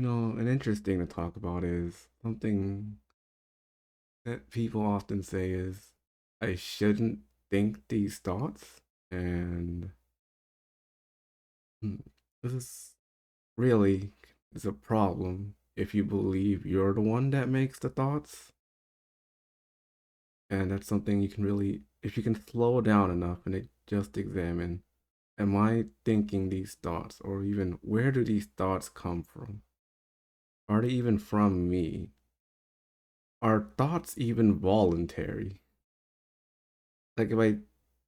An interesting to talk about is something that people often say is, I shouldn't think these thoughts. And hmm, this is really is a problem if you believe you're the one that makes the thoughts. And that's something you can really, if you can slow down enough and just examine, am I thinking these thoughts? Or even where do these thoughts come from? Are they even from me? Are thoughts even voluntary? Like if I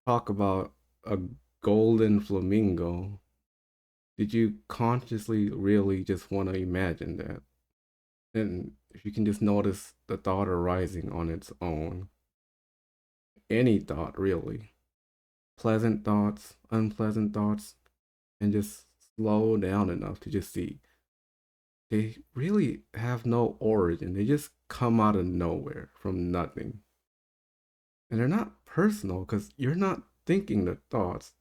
talk about a golden flamingo, did you consciously really just want to imagine that? And if you can just notice the thought arising on its own, any thought really, pleasant thoughts, unpleasant thoughts, and just slow down enough to just see they really have no origin. They just come out of nowhere from nothing. And they're not personal because you're not thinking the thoughts.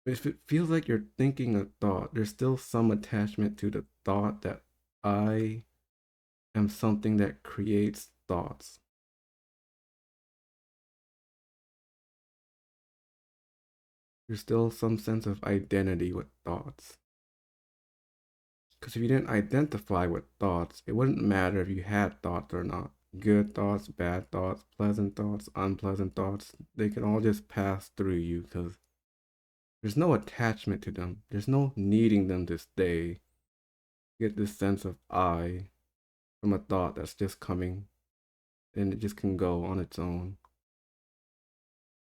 If it feels like you're thinking a thought, there's still some attachment to the thought that I am something that creates thoughts. There's still some sense of identity with thoughts. Because if you didn't identify with thoughts, it wouldn't matter if you had thoughts or not. Good thoughts, bad thoughts, pleasant thoughts, unpleasant thoughts, they can all just pass through you because there's no attachment to them. There's no needing them to stay. You get this sense of I from a thought that's just coming and it just can go on its own.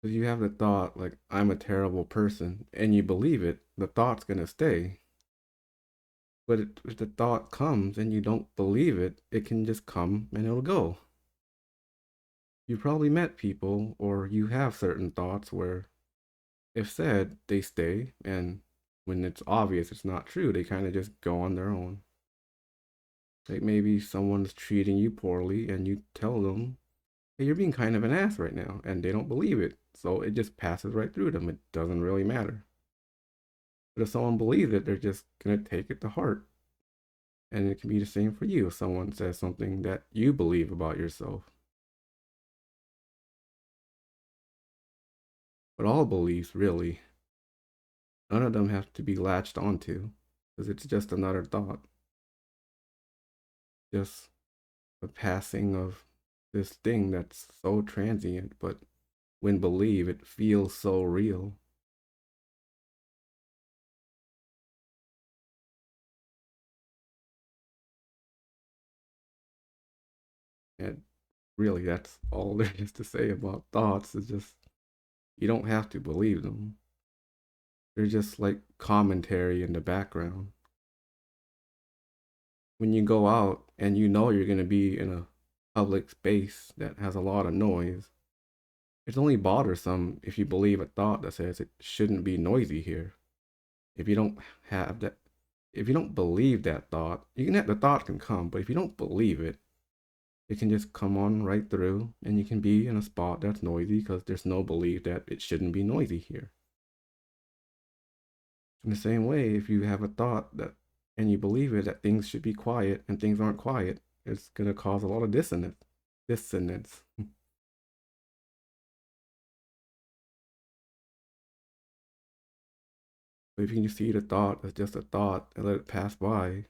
Because you have the thought, like, I'm a terrible person, and you believe it, the thought's gonna stay. But if the thought comes and you don't believe it, it can just come and it'll go. You probably met people, or you have certain thoughts where, if said, they stay, and when it's obvious it's not true, they kind of just go on their own. Like maybe someone's treating you poorly, and you tell them, hey, you're being kind of an ass right now, and they don't believe it. So it just passes right through them. It doesn't really matter. But if someone believes it, they're just gonna take it to heart. And it can be the same for you if someone says something that you believe about yourself. But all beliefs, really, none of them have to be latched onto, because it's just another thought, just the passing of this thing that's so transient, but when believed, it feels so real. And really, that's all there is to say about thoughts. Is just you don't have to believe them. They're just like commentary in the background. When you go out and you know you're going to be in a public space that has a lot of noise, it's only bothersome if you believe a thought that says it shouldn't be noisy here. If you don't have that, if you don't believe that thought, you can have the thought can come, but if you don't believe it, it can just come on right through and you can be in a spot that's noisy because there's no belief that it shouldn't be noisy here. In the same way, if you have a thought that and you believe it that things should be quiet and things aren't quiet, it's gonna cause a lot of dissonance. Dissonance. But if you can see the thought as just a thought and let it pass by,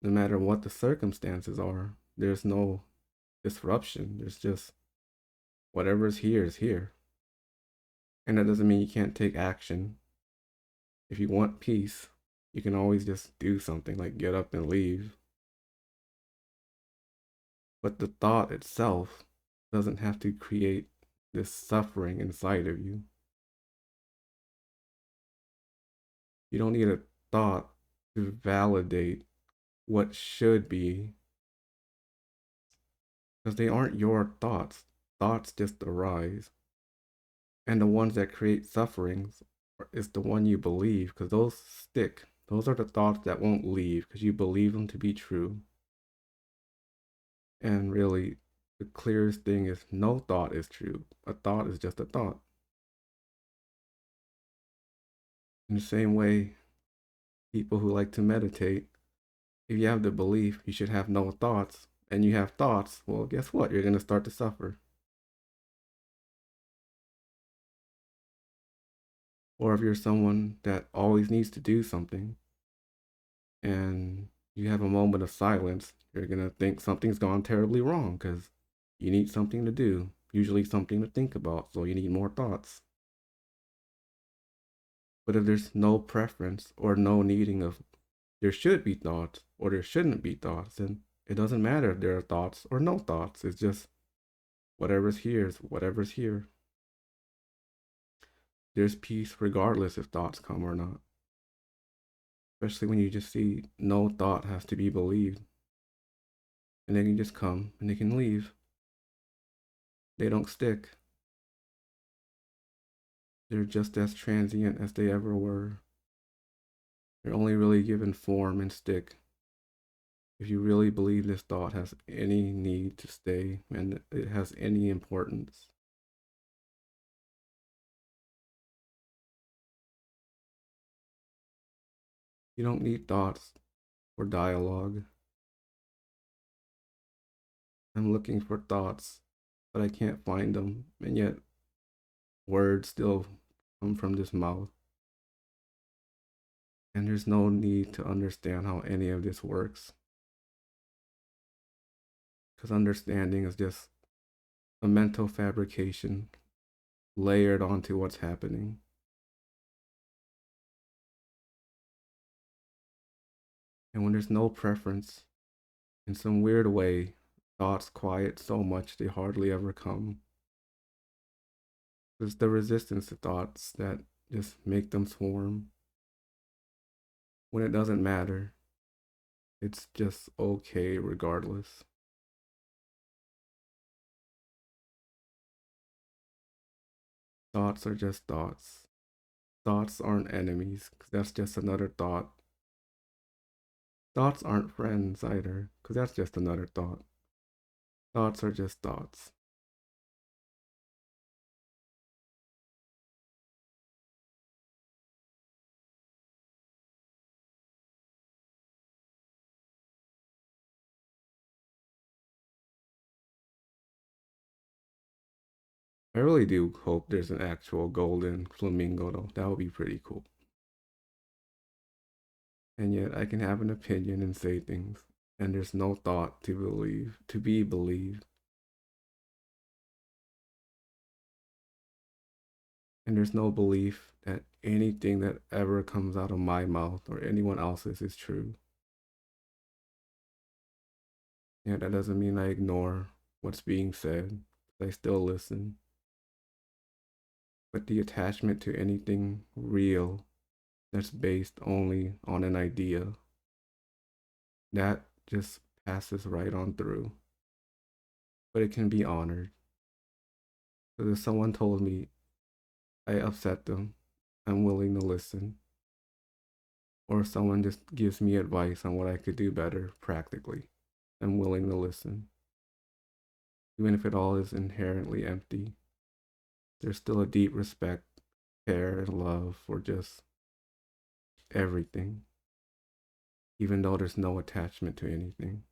no matter what the circumstances are, there's no disruption. There's just whatever's here is here. And that doesn't mean you can't take action. If you want peace, you can always just do something like get up and leave. But the thought itself doesn't have to create this suffering inside of you. You don't need a thought to validate what should be because they aren't your thoughts. Thoughts just arise. And the ones that create sufferings is the one you believe because those stick. Those are the thoughts that won't leave because you believe them to be true. And really, the clearest thing is no thought is true. A thought is just a thought. In the same way, people who like to meditate, If you have the belief you should have no thoughts, and you have thoughts, well, guess what? You're going to start to suffer. Or if you're someone that always needs to do something and you have a moment of silence, you're going to think something's gone terribly wrong because you need something to do, usually something to think about, so you need more thoughts. But if there's no preference or no needing of there should be thoughts or there shouldn't be thoughts, then it doesn't matter if there are thoughts or no thoughts. It's just whatever's here is whatever's here. There's peace regardless if thoughts come or not. Especially when you just see no thought has to be believed. And they can just come and they can leave. They don't stick. They're just as transient as they ever were. They're only really given form and stick if you really believe this thought has any need to stay and it has any importance. You don't need thoughts or dialogue. I'm looking for thoughts, but I can't find them, and yet words still come from this mouth. And there's no need to understand how any of this works, because understanding is just a mental fabrication layered onto what's happening. And when there's no preference, in some weird way, thoughts quiet so much they hardly ever come. It's the resistance to thoughts that just make them swarm. When it doesn't matter, it's just okay regardless. Thoughts are just thoughts. Thoughts aren't enemies, because that's just another thought. Thoughts aren't friends either, because that's just another thought. Thoughts are just thoughts. I really do hope there's an actual golden flamingo, though. That would be pretty cool. And yet I can have an opinion and say things, and there's no thought to believe, to be believed. And there's no belief that anything that ever comes out of my mouth or anyone else's is true. Yeah, that doesn't mean I ignore what's being said. I still listen. But the attachment to anything real that's based only on an idea, that just passes right on through. But it can be honored. Because if someone told me I upset them, I'm willing to listen. Or if someone just gives me advice on what I could do better practically, I'm willing to listen. Even if it all is inherently empty, there's still a deep respect, care, and love for just everything, even though there's no attachment to anything.